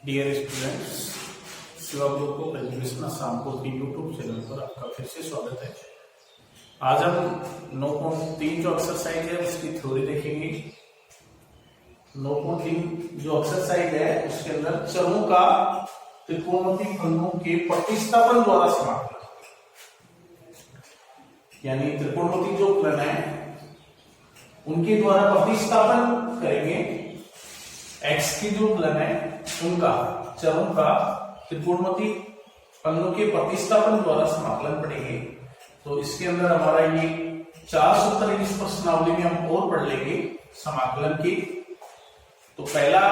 Dear students, Shiva group को education Assam को YouTube channel पर आपका फिर से स्वागत है। आज हम 9.3 जो एक्सरसाइज है उसकी थ्योरी देखेंगे। 9.3 जो एक्सरसाइज है उसके अंदर चरों का त्रिकोणमितीय फलनों के प्रतिस्थापन द्वारा समाकलन, यानी त्रिकोणमितीय जो फलन है उनके द्वारा प्रतिस्थापन करेंगे। एक्स की जो फलन है उनका चरों का त्रिकोणमितीय फलनों के प्रतिस्थापन द्वारा समाकलन पढ़ेंगे। तो इसके अंदर हमारा ये 4 सूत्र इस प्रश्नावली में हम और पढ़ लेंगे समाकलन की। तो पहला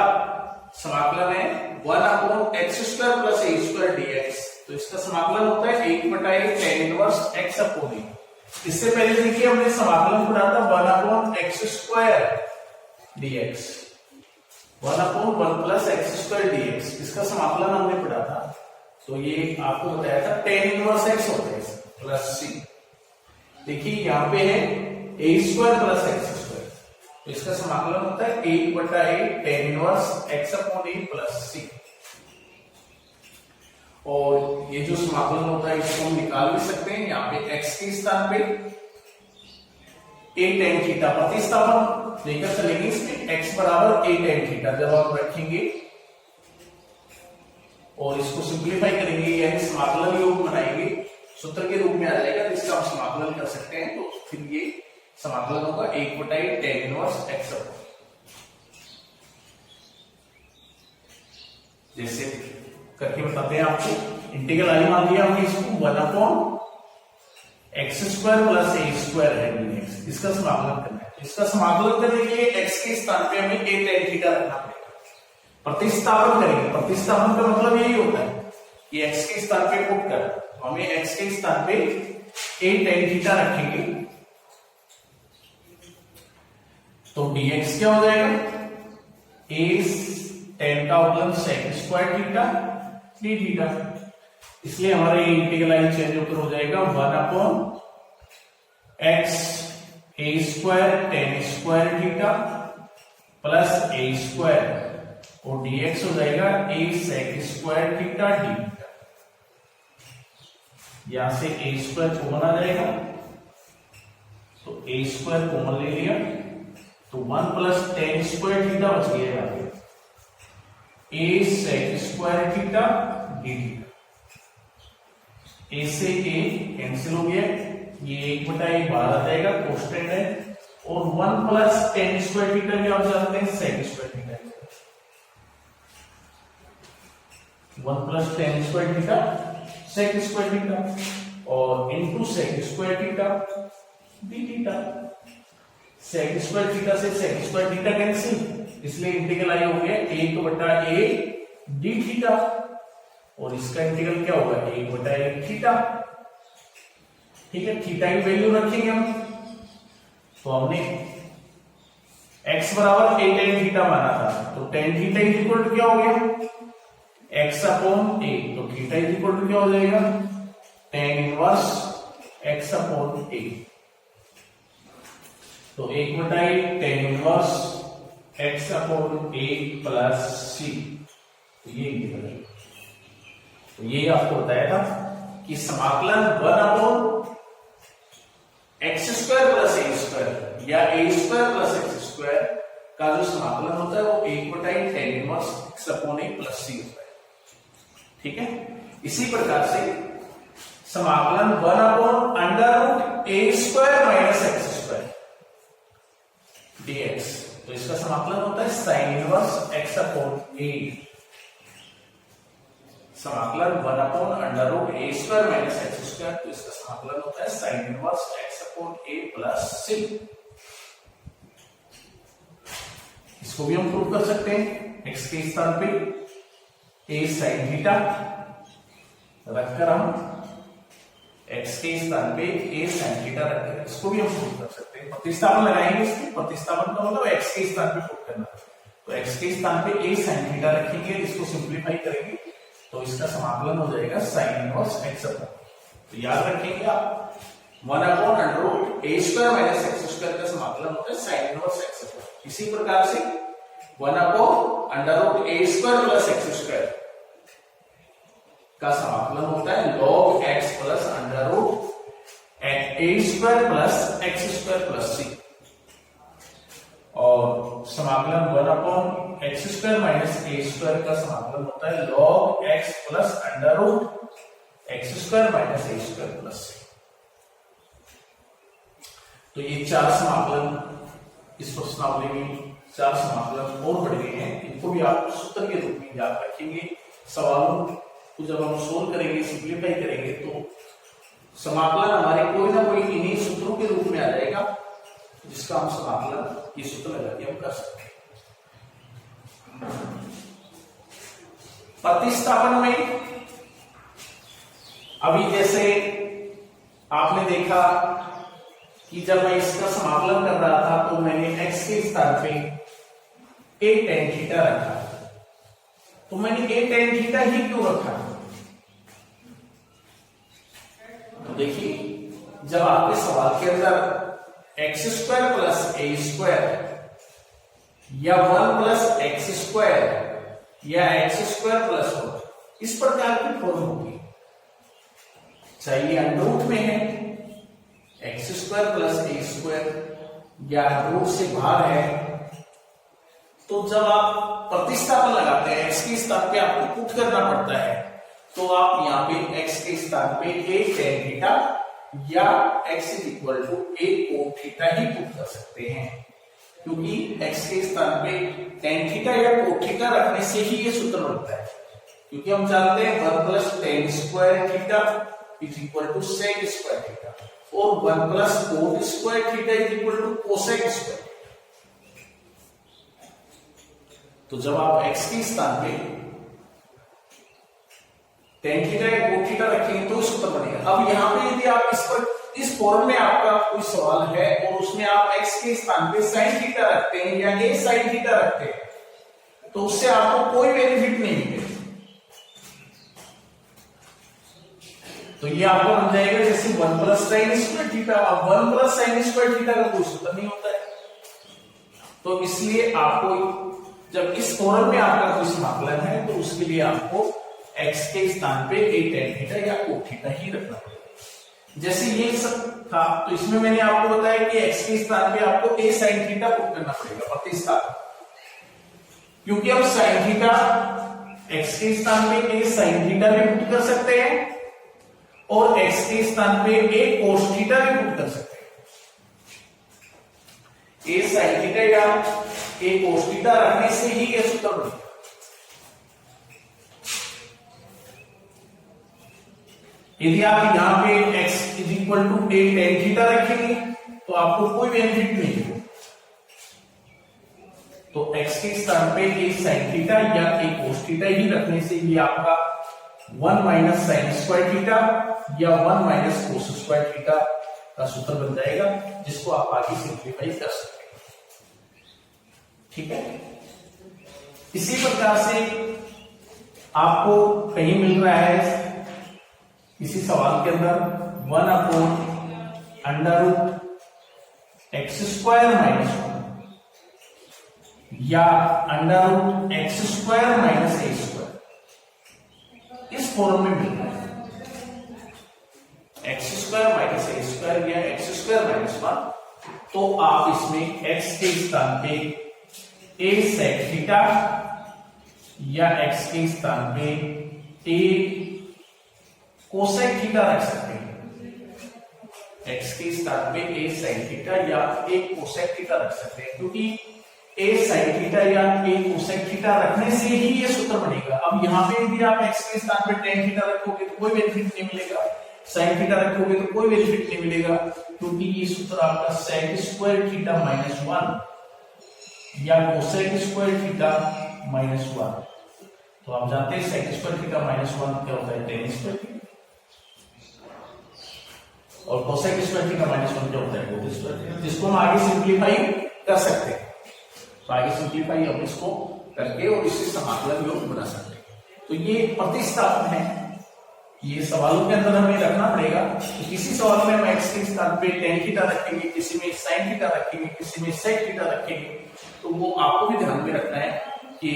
समाकलन है 1/x² + a² dx। तो इसका समाकलन होता है 1/a tan इनवर्स x/a। इससे पहले देखिए हमने समाकलन पढ़ा था 1/x² dx, 1/1 + x² dx। इसका समाकलन हमने पढ़ा था। तो ये आपको बताया था tan इनवर्स x होता है प्लस c। देखिए यहाँ पे है a² + x²। तो इसका समाकलन होता है 1/a tan inverse x/a plus c। और ये जो समाकलन होता है इसको हम निकाल भी सकते हैं। यहाँ पे x के स्थान पे a tan थीटा प्रतिस्थापन लेकर चलेंगे। इसमें x बराबर a tan थीटा जब हम रखेंगे और इसको सिंप्लीफाई करेंगे, यानी समाकलन योग बनाएंगे, सूत्र के रूप में आ जाएगा, जिसका हम समाकलन कर सकते हैं। तो फिर ये समाकलन होगा 1/a tan इनवर्स x। जैसे करके बताते हैं आपको। इंटीग्रल आई मान लिया हमने इसको 1/x² + a² है dx। इसका समाकलन करना है। इसका समाकलन करने के लिए x के स्थान पे हमें a tan थीटा रखना पड़ेगा। प्रतिस्थापन करेंगे। प्रतिस्थापन का मतलब यही होता है कि x के स्थान पे पुट कर हमें x के स्थान पे a tan थीटा रखेंगे। तो dx क्या हो जाएगा? a tan का अवकलन sec² थीटा d थीटा। इसलिए हमारा ये इंटीग्रल आई चेंज होकर हो जाएगा 1/x a² tan² theta plus a² और dx हो जाएगा a sec² थीटा d। यहां से a² कॉमन आ जाएगा, तो a² कॉमन ले लिया, तो 1 + tan² थीटा बच गया यहाँ पे a sec² theta d theta. a से a कैंसिल हो गया, ये 1/a बाहर आ जाएगा, कांस्टेंट है। और 1 + tan² थीटा क्या हो जाते हैं? sec² theta. 1 + tan² theta sec² theta और into sec² theta d theta. sec² theta से sec² थीटा कैंसिल, इसलिए इंटीग्रल आई हो गया 1/a d थीटा। और इसका इंटीग्रल क्या होगा? 1/a theta. ठीक है, थीटा की वैल्यू रखेंगे हम। तो हमने x बराबर a tan थीटा माना था, तो tan थीटा इक्वल टू क्या हो गया? x/a। तो थीटा इक्वल टू क्या हो जाएगा? tan inverse x/a। तो 1/a tan inverse x/a plus c। तो ये इंटीग्रल है। तो ये आपको बताया था कि समाकलन 1/x² + a² या a² + x² का जो समाकलन होता है वो 1/a tan inverse x/a plus c होता है। ठीक है, इसी प्रकार से समाकलन 1/√a² - x² dx। तो इसका समाकलन होता है sin इनवर्स x/a। समाकलन 1/√a² - x²। तो इसका समाकलन होता है sin inverse x/a plus c। इसको भी हम प्रूव कर सकते हैं। x के स्थान पे a sin थीटा रखकर हम x के स्थान पे a sin थीटा रखकर इसको भी हम प्रूव कर सकते हैं। प्रतिस्थापन लगाएंगे। इसके प्रतिस्थापन का मतलब x के स्थान पे पुट करना। तो x के स्थान पे a sin थीटा रखेंगे, इसको सिंप्लीफाई करेंगे, तो इसका समाकलन हो जाएगा sin इनवर्स x/a। तो याद रखेंगे आप 1/√a² - x² का समाकलन होता है sin इनवर्स x/a। इसी प्रकार से 1/√a² प्लस x² का समाकलन होता है log x plus √a² plus x² plus c, और समाकलन 1/x² माइनस a² का समाकलन होता है log x plus √x² minus a² plus c। तो ये 4 समाकलन इस प्रश्नावली में 4 समाकलन और बढ़ गए हैं, इनको भी आप सूत्र के रूप में याद रखेंगे। सवालों को जब हम सोल्व करेंगे, सिंप्लीफाई करेंगे, तो समाकलन हमारे कोई ना कोई इन्हीं सूत्रों के रूप में आ जाएगा, जिसका हम समाकलन ये सूत्र लगा के हम कर सकते हैं। प्रतिस्थापन में अभी जैसे आपने देखा कि जब मैं इसका समाकलन कर रहा था तो मैंने x के स्थान पे a tan थीटा रखा, तो मैंने a tan थीटा ही क्यों रखा? तो देखिए, जब आपके सवाल के अंदर x² प्लस a² या 1 प्लस x² या x² प्लस 1 इस प्रकार की फॉर्म होगी, चाहे अंडरूट में है x² प्लस a² या रूट से बाहर है, तो जब आप प्रतिस्थापन लगाते हैं x के स्थान पे आपको पुट करना पड़ता है, तो आप यहाँ पे x के स्थान पे a tan थीटा या x equal to a cot theta ही पुट कर सकते हैं, क्योंकि x के स्थान पे tan थीटा या cot थीटा रखने से ही ये सूत्र बनता है, क्योंकि हम जानते हैं 1 plus tan square theta is equal to sec square theta और 1 plus cot square theta is equal to cosec square. तो जब आप x के स्थान पे tan थीटा या cot थीटा रखेंगे तो सूत्र बनेगा। अब यहाँ पे यदि आप इस फॉर्म में आपका कोई सवाल है और उसमें आप x के स्थान पे sin थीटा रखते हैं या a sin थीटा रखते हैं, तो उससे आपको कोई बेनिफिट नहीं मिलेगा। तो ये आपको बन जाएगा जैसे 1 प्लस sin स्क्वायर थीटा। अब 1 प्लस sin स्क्वायर थीटा का कोई सूत्र नहीं होता है, तो इसलिए आपको जब इस फॉर्म में आपका कोई समाकलन है तो उसके लिए आपको x के स्थान पे a tan थीटा या cot थीटा ही रखना पड़ेगा। जैसे ये सब था, तो इसमें मैंने आपको बताया कि x के स्थान पे आपको a sin थीटा पुट करना पड़ेगा प्रतिस्थापन, क्योंकि हम sin थीटा x के स्थान पे a sin थीटा भी पुट कर सकते हैं और x के स्थान पे a cos थीटा भी पुट कर सकते हैं। a sin थीटा या a cos थीटा रखने से ही ये सूत्र बनेगा। यदि आप यहाँ पे x is equal to a tan theta रखेंगे तो आपको कोई बेनिफिट नहीं है, तो x के स्थान पे a sin थीटा या a cos थीटा ही रखने से ये आपका 1 माइनस sin स्क्वायर थीटा या 1 माइनस cos स्क्वायर थीटा का सूत्र बन जाएगा, जिसको आप आगे सिंप्लीफाई कर सकते हैं। ठीक है, इसी प्रकार से आपको कहीं मिल रहा है इसी सवाल के अंदर 1/√x² माइनस 1 या √x² माइनस a², इस फॉर्म में मिल रहा है x² माइनस a² या x² माइनस 1, तो आप इसमें x के स्थान पे a sec थीटा या x के स्थान पे a cosec थीटा रख सकते हैं। x के स्थान पे a sin थीटा या a cosec थीटा रख सकते हैं, क्योंकि a sin थीटा या a cosec थीटा रखने से ही ये सूत्र बनेगा। अब यहाँ पे यदि आप x के स्थान पे tan थीटा रखोगे तो कोई बेनिफिट नहीं मिलेगा, sin थीटा रखोगे तो कोई बेनिफिट नहीं मिलेगा, क्योंकि ये सूत्र आपका sec स्क्वायर थीटा माइनस 1 या cosec स्क्वायर थीटा माइनस 1। तो आप जानते हैं sec स्क्वायर थीटा माइनस 1 क्या होता है, tan स्क्वायर थीटा, और cosec स्क्वायर थीटा माइनस 1 क्या होता है, cot स्क्वायर थीटा, जिसको हम आगे सिंप्लीफाई कर सकते हैं। तो आगे सिंप्लीफाई हम इसको करके और इससे समाकलन योग बना सकते हैं। तो ये प्रतिस्थापन है, ये सवालों के अंदर हमें रखना पड़ेगा। तो किसी सवाल में हम एक्स के स्थान पे टेन थीटा रखेंगे, किसी में साइन थीटा रखेंगे, किसी में सेक थीटा रखेंगे। तो वो आपको भी ध्यान में रखना है कि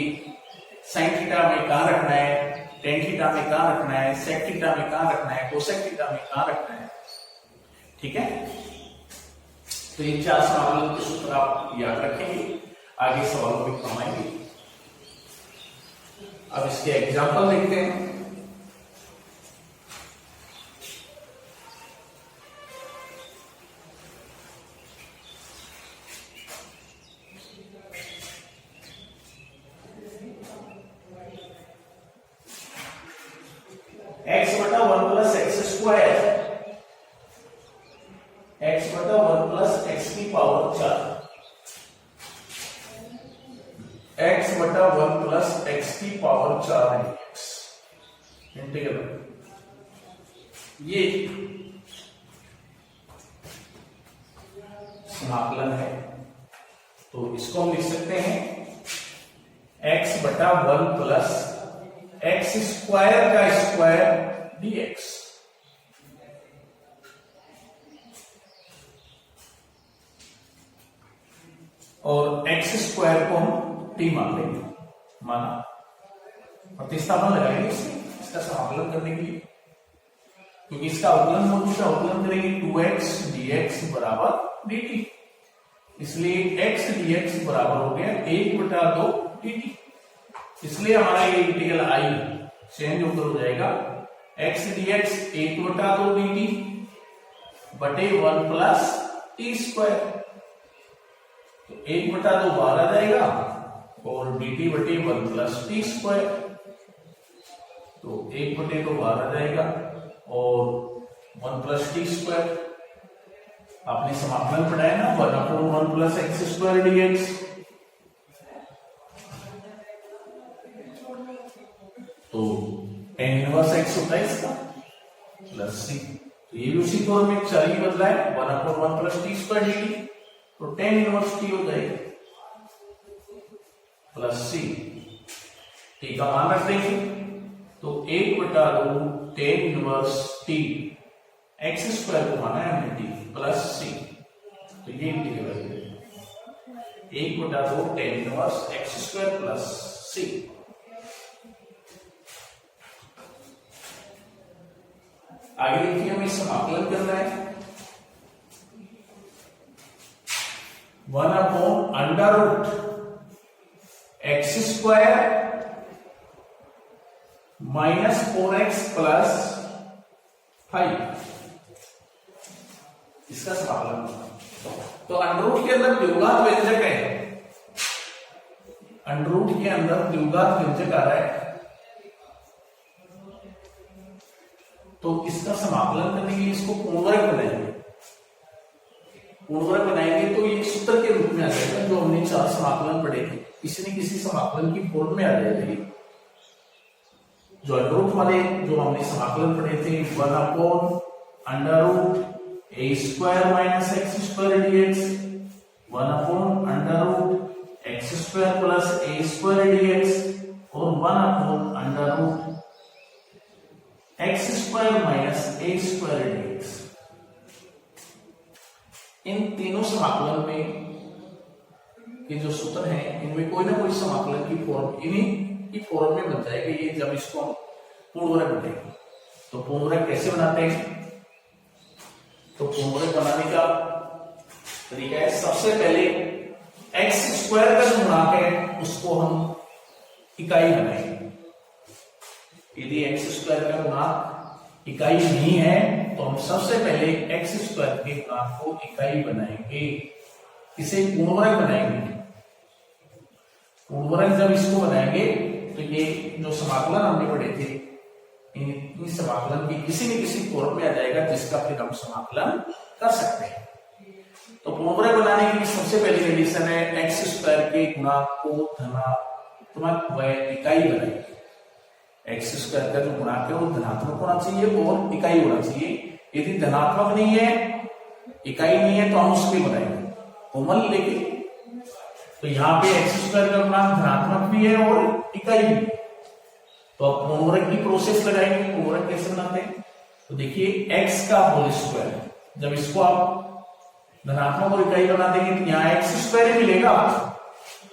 साइन थीटा में कहां रखना है, टेन थीटा में कहां रखना है, सेक थीटा में कहां रखना है, कोसेक थीटा में कहां रखना है। ठीक है, तो ये 4 सवालों के सूत्र आप याद रखेंगे, आगे सवालों में काम आएंगे। अब इसके एग्जाम्पल देखते हैं। x बटा 1 प्लस एक्स स्क्वायर, x बटा 1 प्लस एक्स की पावर 4, x बटा 1 प्लस एक्स की पावर 4 है इंटीग्रल। ये समाकलन है, तो इसको हम लिख सकते हैं x बटा 1 प्लस एक्स स्क्वायर का स्क्वायर dx। और एक्स स्क्वायर को हम t मान लेंगे, माना प्रतिस्थापन लगाएंगे इसका समाकलन करने के लिए, क्योंकि इसका अवकलन मौजूद है, अवकलन करेंगे 2x dx बराबर dt। इसलिए x dx बराबर हो गया 1/2 dt। इसलिए हमारा ये इंटीग्रल आई चेंज होकर हो जाएगा x dx 1/2 dt बटे 1 प्लस टी स्क्वायर। तो 1/2 बाहर आ जाएगा और dt बटे 1 प्लस टी स्क्वायर। तो 1/2 बाहर आ जाएगा और 1 प्लस टी स्क्वायर। आपने समाकलन पढ़ाया ना, 1/1 प्लस एक्स स्क्वायर dx। तो tan इनवर्स x होता है इसका प्लस सी। तो ये भी उसी फॉर्म में चल ही बदला है, 1/1 प्लस टी स्क्वायर dt। तो tan इनवर्स t हो जाएगा प्लस सी। t का मान रख देंगे, तो 1/2 tan inverse t, x square को माना है हमने t प्लस सी। तो ये इंटीग्रल है 1/2 tan inverse x square plus c. आगे देखिए, हमें समाकलन करना है 1/√x² माइनस 4x प्लस 5, इसका समाकलन। तो अंडररूट के अंदर द्विघात व्यंजक है, अंडररूट के अंदर द्विघात व्यंजक आ रहा है, तो इसका समाकलन करने के लिए इसको पूर्णवर्ग बनाएंगे। पूर्णवर्ग बनाएंगे तो ये सूत्र के रूप में आ जाएगा, जो हमने 4 समाकलन पढ़े थे, किसी न किसी समाकलन की फॉर्म में आ जाएगा। जो अंडररूट वाले जो हमने समाकलन पढ़े थे 1/√a² minus x² dx, 1/√x² plus a² dx और 1/√x² माइनस a² dx। इन तीनों समाकलन में ये जो सूत्र हैं, इनमें कोई ना कोई समाकलन की फॉर्म इन्हीं की फॉर्म में बन जाएगा ये, जब इसको हम पूर्णवर्ग बनाएंगे। तो पूर्णवर्ग कैसे बनाते हैं? तो पूर्णवर्ग बनाने का तरीका है, सबसे पहले x² का जो गुणांक है उसको हम इकाई बनाएंगे। यदि x² का गुणांक इकाई नहीं है तो हम सबसे पहले x² के गुणांक को इकाई बनाएंगे, इसे पूर्णवर्ग बनाएंगे। पूर्णवर्ग जब इसको बनाएंगे तो ये जो समाकलन हमने पढ़े थे, इन समाकलन की किसी न किसी फॉर्म में आ जाएगा, जिसका फिर हम समाकलन कर सकते हैं। तो पूर्णवर्ग बनाने के लिए सबसे पहली कंडीशन है x² के गुणांक को धनात्मक व इकाई बनाएंगे। x² का जो गुणांक है वो धनात्मक होना चाहिए और इकाई होना चाहिए। यदि धनात्मक नहीं है, इकाई नहीं है, तो हम उसके बनाएंगे कोमल लेके। तो यहाँ पे x² का गुणांक धनात्मक भी है और इकाई भी, तो अब पूर्णवर्ग की प्रोसेस लगाएंगे। पूर्णवर्ग कैसे बनाते हैं? तो देखिए x का होल स्क्वायर, जब इसको आप धनात्मक और इकाई बना देंगे तो यहाँ x स्क्वायर ही मिलेगा,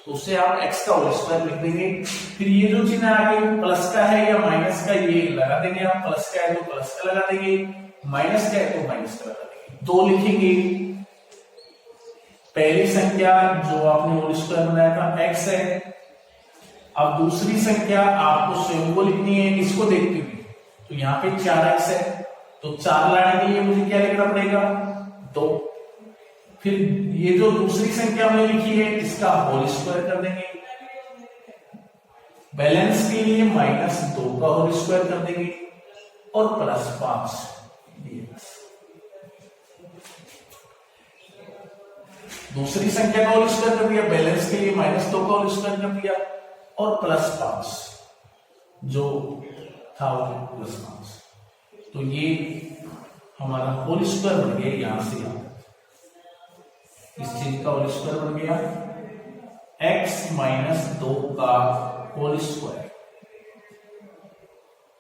तो उससे आप x का होल स्क्वायर लिख देंगे। फिर ये जो चिन्ह आगे प्लस का है या माइनस का, ये लगा देंगे आप। प्लस का है तो प्लस का लगा देंगे, माइनस का है तो माइनस का लगा देंगे। 2 लिखेंगे। पहली संख्या जो आपने होल स्क्वायर बनाया था x है। अब दूसरी संख्या आपको स्वयं को लिखनी है, इसको देखते हुए। तो यहाँ पे 4x है, तो 4 लाने के लिए मुझे क्या लिखना पड़ेगा? 2। फिर ये जो दूसरी संख्या हमने लिखी है इसका होल स्क्वायर कर देंगे। बैलेंस के लिए -2 का होल स्क्वायर कर देंगे और +5 dx। दूसरी संख्या का होल स्क्वायर कर दिया, बैलेंस के लिए -2 का होल स्क्वायर कर दिया और +5 जो था वो +5। तो ये हमारा होल स्क्वायर बन गया। यहां से यहां इस चीज का होल स्क्वायर बन गया x - 2 का होल स्क्वायर,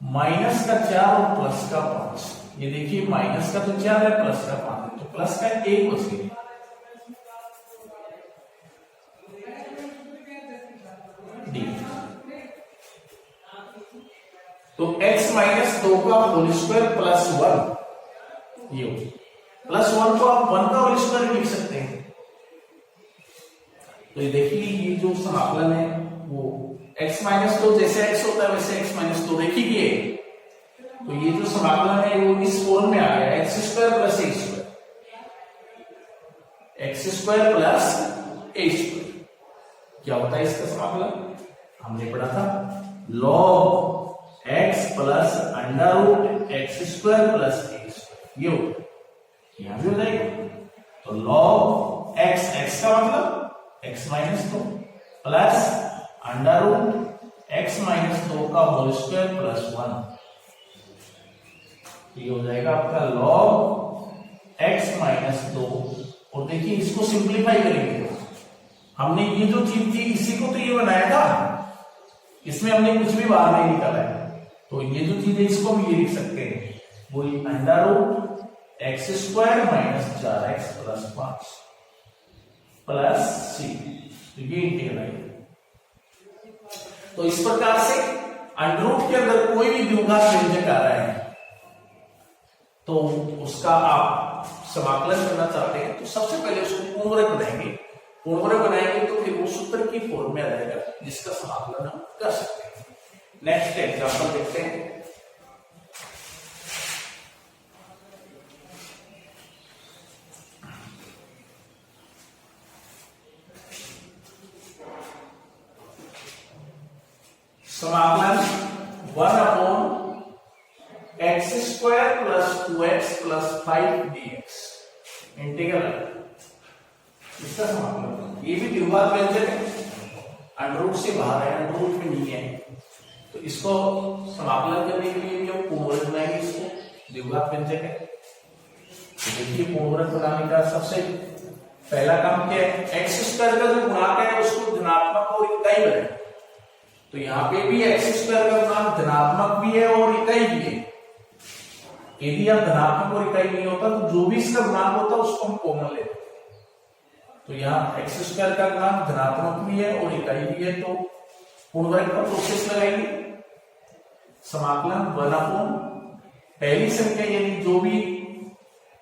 माइनस का 4 और प्लस का 5। ये देखिए माइनस का तो 4 है, प्लस का 5 है, तो प्लस का 1 बच गया। तो x - 2 का होल स्क्वायर +1, ये +1 को आप 1 का होल स्क्वायर लिख सकते हैं। तो ये देखिए ये जो समाकलन है वो x - 2 जैसे x होता है वैसे x - 2 देखिए। तो ये जो समाकलन है वो इस फॉर्म में आ गया, x² + a², x² + a²। क्या होता है इसका समाकलन? हमने पढ़ा था log x + √x² + a², ये होता है। यहां भी हो जाएगा। तो log x, x का मतलब x - 2 प्लस √x - 2 का होल स्क्वायर +1, ये हो जाएगा आपका log x - 2। और देखिए इसको सिंपलीफाई करेंगे। हमने ये जो चीज थी इसी को तो ये बनाया था, इसमें हमने कुछ भी बाहर नहीं निकाला है। तो ये जो चीज है इसको हम ये लिख सकते हैं, वही √x² - 4x + 5 प्लस c। तो ये इंटीग्रल है। तो इस प्रकार से अंडर के अंदर कोई भी द्विघात व्यंजक आ रहा है तो उसका आप समाकलन करना चाहते हैं तो सबसे पहले उसको पूर्णवर्ग बनाएंगे। पूर्णवर्ग बनाएंगे तो फिर वो सूत्र की फॉर्म में आ जाएगा जिसका समाकलन हम कर सकते हैं। नेक्स्ट एग्जांपल देखते हैं। समाकलन 1/x² + 2x + 5 dx इंटीग्रल। इसका समाकलन, ये भी द्विघात व्यंजक है, अंडर से बाहर है, अंडर में नहीं है। तो इसको समाकलन करने के लिए भी हम पूर्णवर्ग बनाएंगे। इसको द्विघात व्यंजक है। तो देखिए पूर्णवर्ग बनाने का सबसे पहला काम क्या है? x² का जो गुणांक है उसको धनात्मक और इकाई बनाए। तो यहाँ पे भी x² का गुणांक धनात्मक भी है और इकाई भी है। यदि आप धनात्मक और इकाई नहीं होता तो जो भी इसका गुणांक होता है उसको हम कॉमन लेते हैं। तो यहाँ x² का गुणांक धनात्मक भी है और इकाई भी है, तो पूर्णवर्ग का प्रोसेस लगाएंगे। समाकलन 1/, पहली संख्या यानी जो भी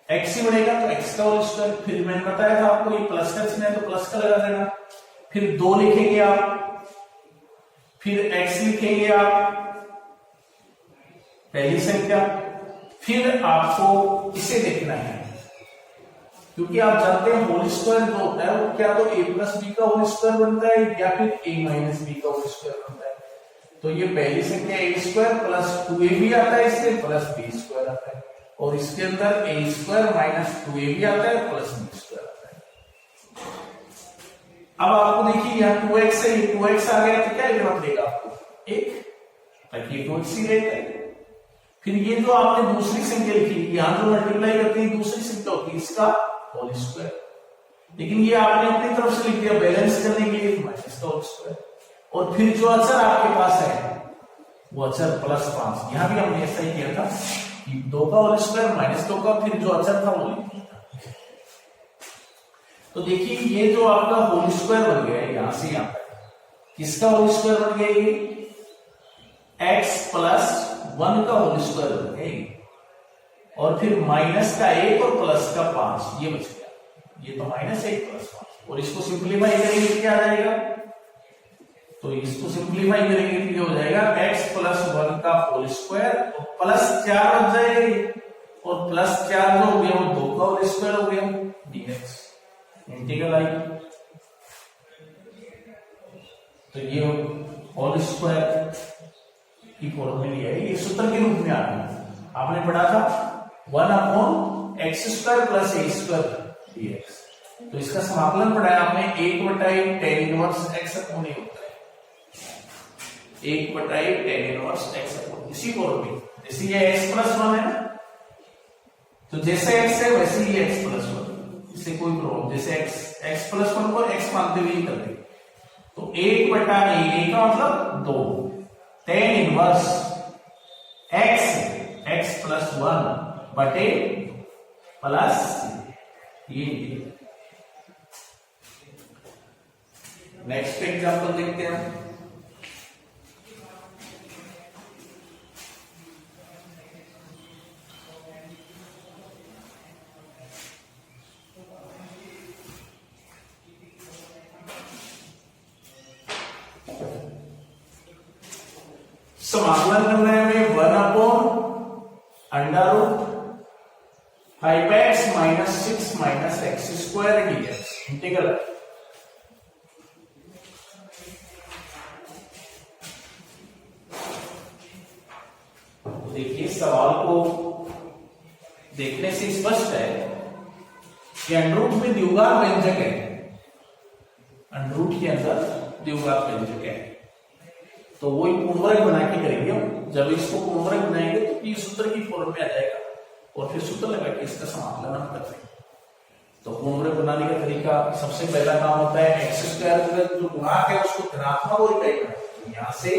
x से बढ़ेगा तो x का होल स्क्वायर। फिर मैंने बताया था आपको ये प्लस का चिन्ह है तो प्लस का लगा देना। फिर 2 लिखेंगे आप, फिर x लिखेंगे आप पहली संख्या। फिर आपको इसे देखना है क्योंकि आप जानते हैं होल स्क्वायर जो होता है वो क्या तो a + b का होल स्क्वायर बनता है या फिर a - b का होल स्क्वायर बनता है। तो ये पहली संख्या a² + 2ab आता है, इससे प्लस b² आता है, और इसके अंदर a² - 2ab आता है प्लस b² आता है। अब आपको देखिए यहाँ 2x है, 2x आ गया तो क्या लिखना पड़ेगा आपको? 1, ताकि 2x ही रहता है। फिर ये जो आपने दूसरी संख्या लिखी, यहां जो मल्टीप्लाई करते हैं दूसरी संख्या होती है इसका होल स्क्वायर, लेकिन ये आपने अपनी तरफ से लिख दिया बैलेंस करने के लिए -2 और फिर जो अचर आपके पास है वो अचर प्लस 5। यहां भी हमने ऐसा ही किया था कि 2 का होल स्क्वायर माइनस 2 का, फिर जो अचर था वो लिख दिया। तो देखिए ये जो आपका होल स्क्वायर बन गया है यहां से यहां तक, किसका होल स्क्वायर बन गया ये? x प्लस 1 का होल स्क्वायर बन गया, और फिर माइनस का 1 और प्लस का 5 ये बच गया। ये तो माइनस 1 प्लस 5, और इसको सिंप्लीफाई करेंगे तो क्या आ जाएगा? तो इसको सिंप्लीफाई करेंगे तो ये हो जाएगा x प्लस 1 का होल स्क्वायर और प्लस 4 बच जाएगा, और प्लस 4 जो हो गया वो 2 का होल स्क्वायर हो गया dx इंटीग्रल आई। तो ये होल स्क्वायर की फॉर्म में लिया है, ये सूत्र के रूप में आ गया। आपने पढ़ा था 1/x² प्लस a² dx। तो इसका समाकलन पढ़ाया आपने 1/tan 1x अपॉन a होता है, 1/tan 1x। इसी फॉर्म में जैसे ये x प्लस 1 है ना, तो जैसे x है वैसे ही x प्लस 1, इससे कोई प्रॉब्लम। जैसे x प्लस 1 को x मानते हुए कर दे, तो 1/a, a का मतलब 2 tan इनवर्स x प्लस 1 बटे प्लस ये। नेक्स्ट एग्जांपल देखते हैं। समाकलन करना है हमें 1/√5x minus 6 minus x² dx integral. देखिए सवाल को देखने से स्पष्ट है कि अंडरूट में द्विघात व्यंजक है, अंडरूट के अंदर द्विघात व्यंजक है, तो वही पूर्णवर्ग बना के करेंगे हम। जब इसको पूर्णवर्ग बनाएंगे तो ये सूत्र की फॉर्म में आ जाएगा, और फिर सूत्र लगा के इसका समाकलन हम करते हैं। तो पूर्णवर्ग बनाने का तरीका, सबसे पहला काम होता है x² का जो गुणांक है उसको धनात्मक और इकाई बनाएंगे। यहां से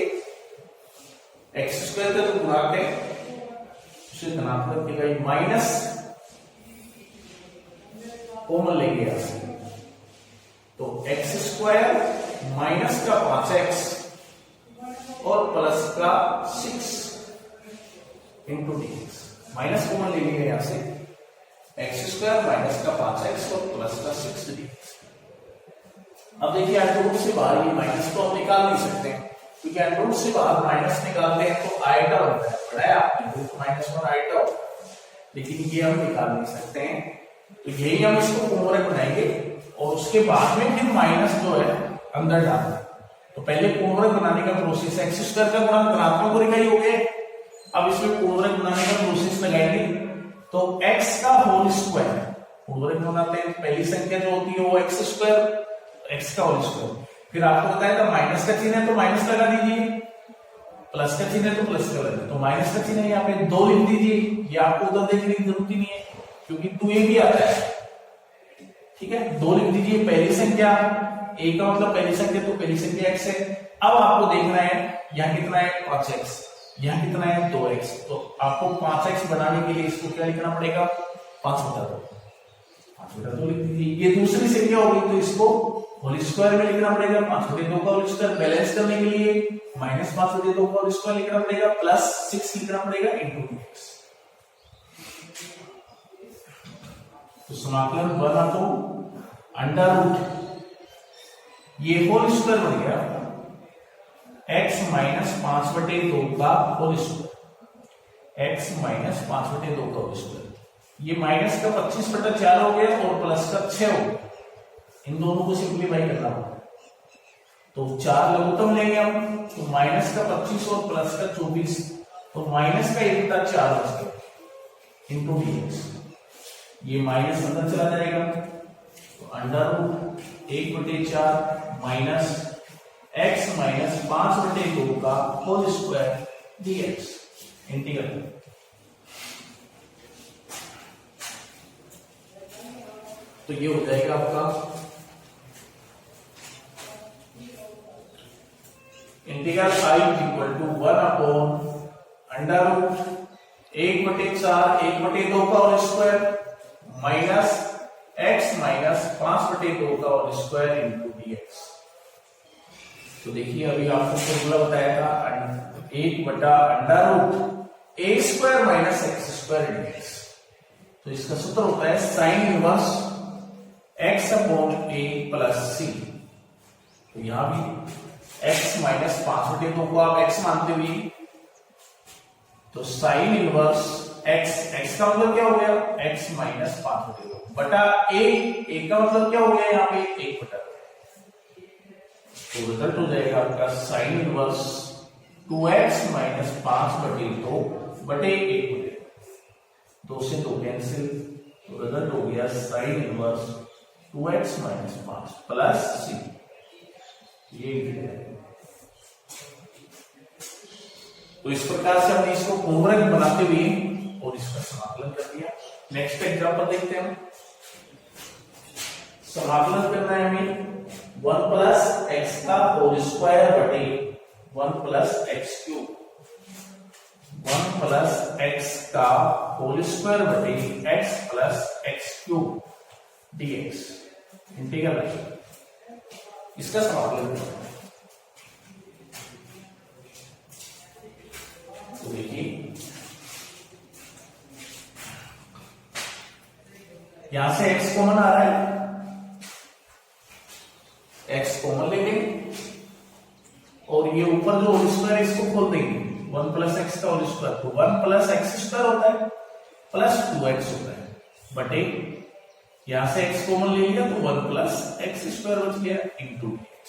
x² का जो गुणांक है उसे धनात्मक इकाई माइनस कॉमन लेंगे यहां से, तो x² माइनस का 5x और प्लस का 6 इंटू dx। माइनस कॉमन ले लेंगे यहां से, x² माइनस का 5x और प्लस का 6 dx। अब देखिए अंडरूट से बाहर ये माइनस तो हम निकाल नहीं सकते, क्योंकि अंडरूट से बाहर माइनस निकालते हैं तो आयटा बनता है, पढ़ा है आपने, -1 आयटा होता है, लेकिन ये हम निकाल नहीं सकते हैं। तो यही हम इसको पूर्णवर्ग बनाएंगे, और उसके बाद में फिर माइनस जो है अंदर डालना है। तो पहले पूर्णवर्ग बनाने का प्रोसेस है, x² का गुणांक धनात्मक और इकाई हो गए। अब इसमें पूर्णवर्ग बनाने का प्रोसेस लगाएंगे, तो x का होल स्क्वायर पूर्णवर्ग बनाते हैं, पहली संख्या जो होती है वो x², x का होल स्क्वायर। फिर आपको बताया था माइनस का चिन्ह है तो माइनस लगा दीजिए, प्लस का चिन्ह है तो प्लस लगा दीजिए। तो माइनस का चिन्ह यहाँ पे 2 लिख दीजिए, ये आपको उधर देखने की जरूरत ही नहीं है क्योंकि 2a भी आता है, ठीक है। 2 लिख दीजिए, पहली संख्या a का मतलब पहली संख्या, तो पहली संख्या x है। अब आपको देखना है यहाँ कितना है 5x, यहाँ कितना है 2x, तो आपको 5x बनाने के लिए इसको क्या लिखना पड़ेगा 5/2, 5/2 लिख दीजिए। ये दूसरी संख्या होगी तो इसको होल स्क्वायर में लिखना पड़ेगा, 5/2 का होल स्क्वायर। बैलेंस करने के लिए -5/2 का होल स्क्वायर लिखना पड़ेगा, प्लस 6 लिखना पड़ेगा इंटू dx। तो समाकलन 1/√, ये होल स्क्वायर बन गया x माइनस 5/2 का होल स्क्वायर, x माइनस 5/2 का होल स्क्वायर। ये माइनस का 25/4 हो गया और प्लस का 6 हो गया, इन दोनों को सिंप्लीफाई करना होगा। तो 4 लघुत्तम लेंगे हम, तो माइनस का 25 और प्लस का 24, तो माइनस का 1 बटा 4 बच गया इंटू dx। ये माइनस अंदर चला जाएगा, तो अंडर 1/4 माइनस x माइनस 5/2 का होल स्क्वायर dx इंटीग्रल। तो ये हो जाएगा आपका integral I equal to 1 upon under root 1/4 1/2 का whole square minus x minus 5/2 का होल स्क्वायर इंटू dx। तो देखिए अभी आपको फॉर्मूला बताया था 1/√a square minus x square dx। तो इसका सूत्र होता है sine inverse x upon a plus c। तो यहां भी x माइनस 5/2 को आप x मानते हुए, तो साइन इनवर्स x का मतलब क्या हो गया x माइनस 5/2 बटा a का मतलब क्या हो गया यहाँ पे 1/2। तो रिजल्ट हो जाएगा आपका साइन इनवर्स 2x माइनस 5/2 बटे 1/2। 2 से 2 कैंसिल, तो रिजल्ट हो गया sine inverse 2x minus 5 plus c। ये तो इस प्रकार से हमने इसको पूर्वक बनाते हुए और इसका समाकलन कर दिया। नेक्स्ट एग्जांपल देखते हैं। समाकलन करना है हमें 1 प्लस एक्स का होल स्क्वायर बटे 1 plus x cube. 1 plus x का होल स्क्वायर बटे x plus x cube dx integral है, इसका समाकलन करना है। तो देखिए यहां से x कॉमन आ रहा है, x कॉमन लेंगे और ये ऊपर जो होल स्क्वायर इसको खोल देंगे 1 प्लस एक्स का होल स्क्वायर। तो 1 प्लस एक्स स्क्वायर होता है प्लस 2x होता है बटे यहां से x कॉमन ले लिया तो 1 प्लस एक्स स्क्वायर बच गया इंटू dx।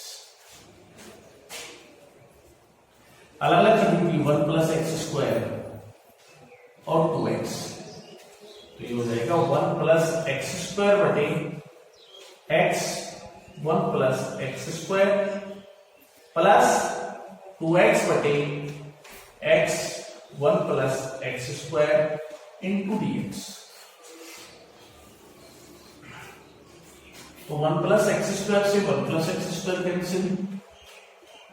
अलग अलग कर दीजिए 1 प्लस एक्स स्क्वायर और 2x, तो ये हो जाएगा 1 प्लस एक्स स्क्वायर बटे x 1 plus x square plus 2x बटे x 1 plus x square into dx। तो 1 प्लस एक्स स्क्वायर से 1 plus x square cancel,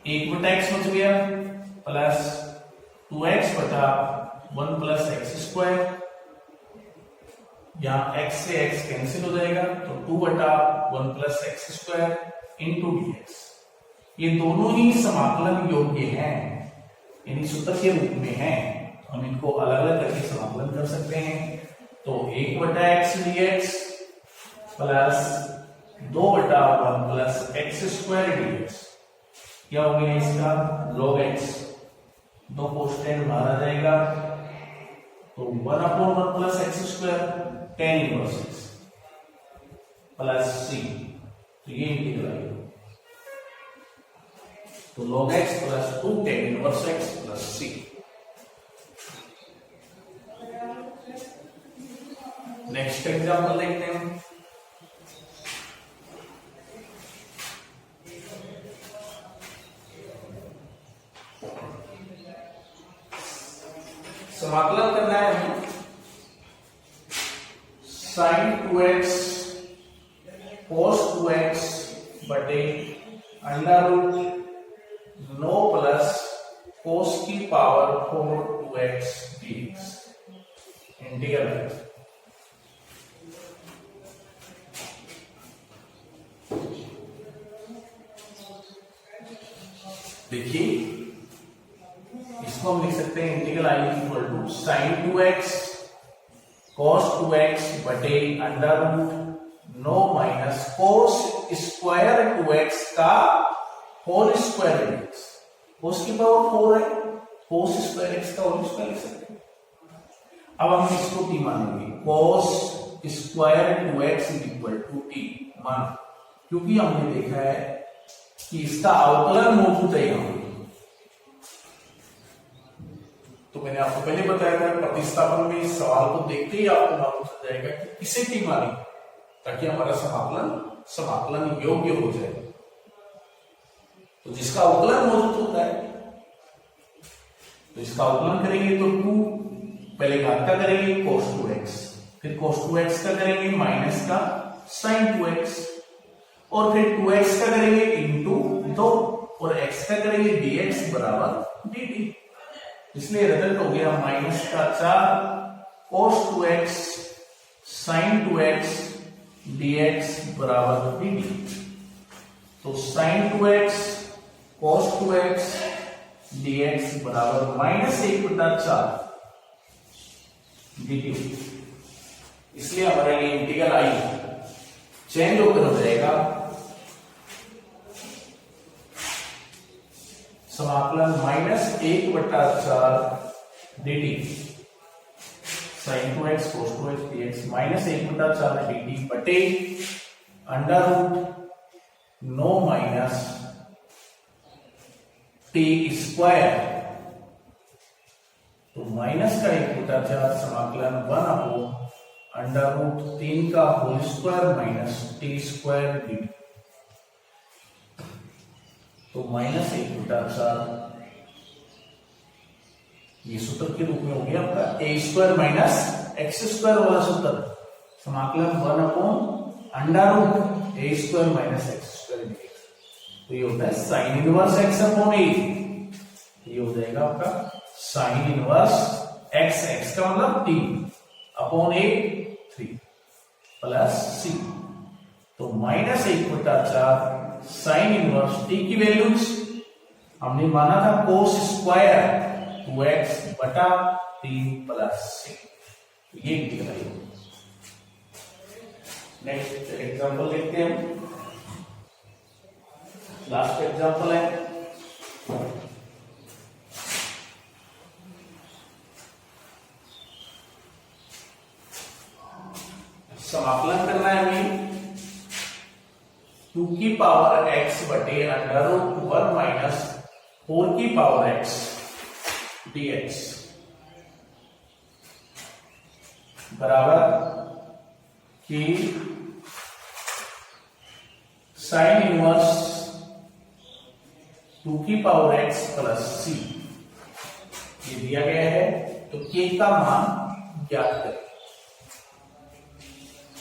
1/x बच गया प्लस 2x बटा 1 प्लस एक्स स्क्वायर, यहां x से x कैंसिल हो जाएगा तो 2 बटा 1 plus x square into dx। ये दोनों ही समाकलन योग्य हैं, यानी सूत्र के रूप में हैं, तो हम इनको अलग अलग करके समाकलन कर सकते हैं। तो 1/x dx प्लस 2 बटा 1 प्लस एक्स स्क्वायर dx, क्या हो गया इसका log x, 2 कोष्टेंट बाहर आ जाएगा तो 1/1 plus x square tan inverse x plus c। तो ये इंटीग्रल है, तो log x plus 2 tan inverse x plus c। Next example देखते हैं। समाकलन करना है हमें साइन 2x cos 2x बटे अंडर रूट 9 प्लस cos की पावर 4 2x dx इंटीग्रल है। देखिए इसको हम लिख सकते हैं integral I equal to sine 2x cos 2x बटे under root 9 minus cos square 2x का होल स्क्वायर dx। cos की पावर 4 है, cos स्क्वायर x का होल स्क्वायर लिख सकते हैं। अब हम इसको t मानेंगे, cos square 2x equal to t मान, क्योंकि हमने देखा है कि इसका अवकलन मौजूद है यहां। तो मैंने आपको पहले बताया था प्रतिस्थापन में इस सवाल को देखते ही आपको मालूम चल जाएगा कि किसे t माने, ताकि हमारा समाकलन योग्य हो जाए। तो जिसका अवकलन मौजूद होता है तो इसका अवकलन करेंगे तो 2 पहले घात का करेंगे cos 2x, फिर cos 2x का करेंगे माइनस का sin 2x, और फिर 2x का करेंगे इंटू 2 और x का करेंगे dx बराबर dt, इसलिए रिजल्ट हो गया माइनस का 4 cos 2x sin 2x dx बराबर dt। तो sin 2x cos 2x dx बराबर माइनस 1/4 dt, इसलिए हमारा ये इंटीग्रल आई चेंज होकर हो जाएगा समाकलन minus 1/4 dt sin 2x cos 2x dx minus 1/4 dt बटे under root 9 minus t square. तो माइनस का 1/4 समाकलन 1 अंडर रूट 3 का whole square minus t square dt। तो माइनस 1/4 ये सूत्र के रूप में हो गया आपका a square minus x square वाला सूत्र, समाकलन 1 under root a square minus x square dt। तो ये होता है साइन इनवर्स एक्स अपॉन ए, ये हो जाएगा आपका साइन इनवर्स एक्स, एक्स का मतलब 3 अपॉन ए 3 प्लस सी। तो माइनस 1/4 साइन इनवर्स टी की वैल्यूज हमने माना था कोस स्क्वायर 2x बटा 3 प्लस सी, ये इंटीग्रल। नेक्स्ट एग्जांपल देखते हैं, लास्ट एग्जांपल है समाकलन करना है हमें 2 की पावर x बटे अंडर रूट 1 माइनस 4 की पावर x dx बराबर कि साइन इनवर्स 2 की पावर x प्लस c ये दिया गया है। तो k का मान ज्ञात करें।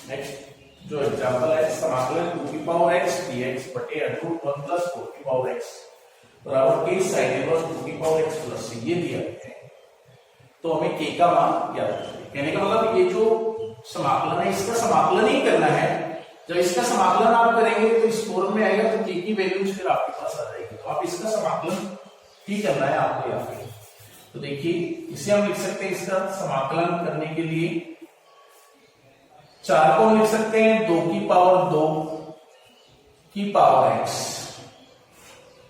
नेक्स्ट जो एग्जांपल है समाकलन 2 की पावर x dx बटे अंडर रूट 1 प्लस 4 की पावर x बराबर के साइन इनवर्स 2 की पावर x प्लस c ये दिया गया है। तो हमें k का मान ज्ञात करना है। कहने का मतलब ये जो समाकलन है इसका समाकलन ही करना है। जब इसका समाकलन आप करेंगे तो इस फॉर्म में आएगा, तो k की वैल्यूज फिर आपके पास आ जाएगी। तो आप इसका समाकलन ही करना है आपको यहाँ पे। तो देखिए इसे हम लिख सकते हैं, इसका समाकलन करने के लिए 4 को लिख सकते हैं 2 की पावर 2 की पावर x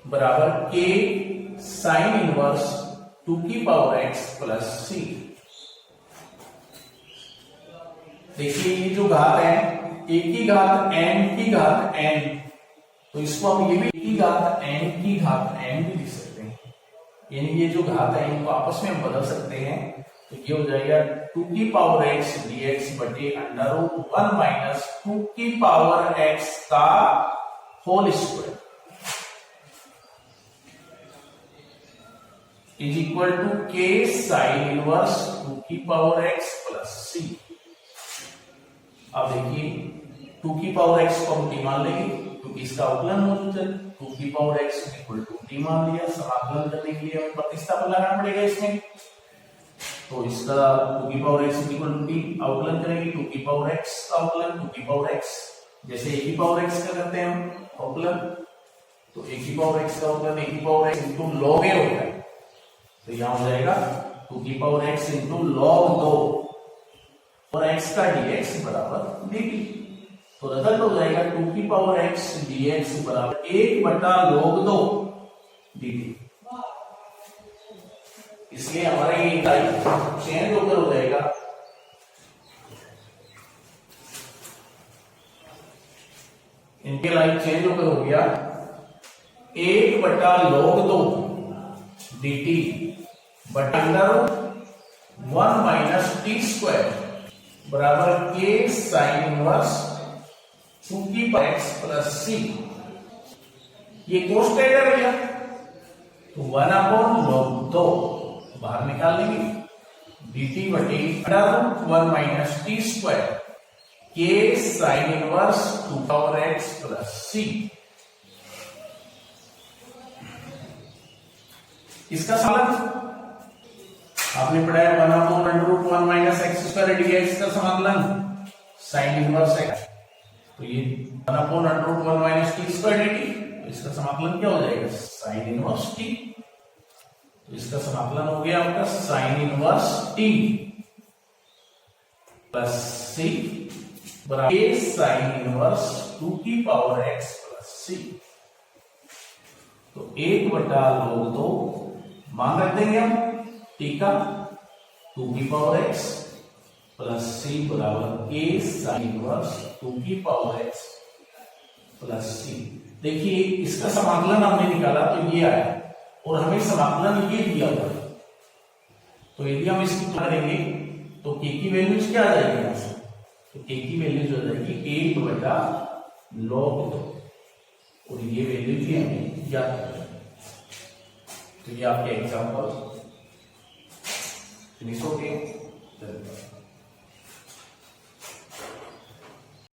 बराबर k साइन इनवर्स 2 की पावर x प्लस c। देखिए ये जो घात है a की घात n की घात n, तो इसको हम ये भी a की घात n की घात n भी लिख सकते हैं, यानी ये जो घात है इनको आपस में हम बदल सकते हैं। तो ये हो जाएगा 2 की पावर x dx बटे अंडर रूट 1 माइनस 2 की पावर x का whole square is equal to k sine inverse 2 की पावर x प्लस c। अब देखिए 2 की पावर x को हम t मान लेंगे क्योंकि इसका अवकलन मौजूद है। 2 की power x equal to t मान लिया। समाकलन करने के लिए हमें प्रतिस्थापन लगाना पड़ेगा इसमें। तो इसका 2 की power x equal to t अवकलन करेंगे, 2 की पावर x का अवकलन 2 की पावर x, जैसे a की पावर x का करते हैं हम अवकलन, तो a की पावर x का अवकलन a की power x into log a होता है। तो यहां हो जाएगा 2 की पावर x इनटू log 2 और x का dx बराबर dt। तो रिजल्ट हो जाएगा 2 की पावर x dx बराबर 1 बटा log 2 dt। इसलिए हमारा ये लाइफ चेंज होकर हो जाएगा इनके लाइफ चेंज होकर हो गया 1 बटा log 2 dt बटा अंडर 1 माइनस टी स्क्वायर बराबर k साइन इनवर्स 2 की पावर x प्लस c। ये कांस्टेंट है भैया, तो 1 अपॉन log 2 बाहर निकाल लेंगे dt बटे under 1 minus t square k sine inverse 2 power x plus c। इसका समाकलन आपने पढ़ा है 1/√1 माइनस एक्स स्क्वायर dx का समाकलन साइन इनवर्स है। तो ये 1/√1 माइनस टी स्क्वायर dt, तो इसका समाकलन क्या हो जाएगा? Sine inverse T. तो इसका समाकलन हो गया आपका साइन इनवर्स टी प्लस सी बराबर ए साइन इनवर्स 2 की पावर एक्स प्लस सी। तो 1/√2 मान रख देंगे हम टी का 2 की पावर एक्स प्लस सी बराबर ए साइन इनवर्स 2 की पावर एक्स प्लस सी। देखिए इसका समाकलन हमने निकाला तो ये आया और हमें समाकलन ये दिया हुआ है। तो यदि हम इसको करेंगे तो के की वैल्यूज क्या आ जाएगी यहां से? तो के की वैल्यूज हो जाएगी 1/log 2 और ये वैल्यू भी हमें याद करनी है। तो ये आपके एग्जाम्पल फिनिश हो गए।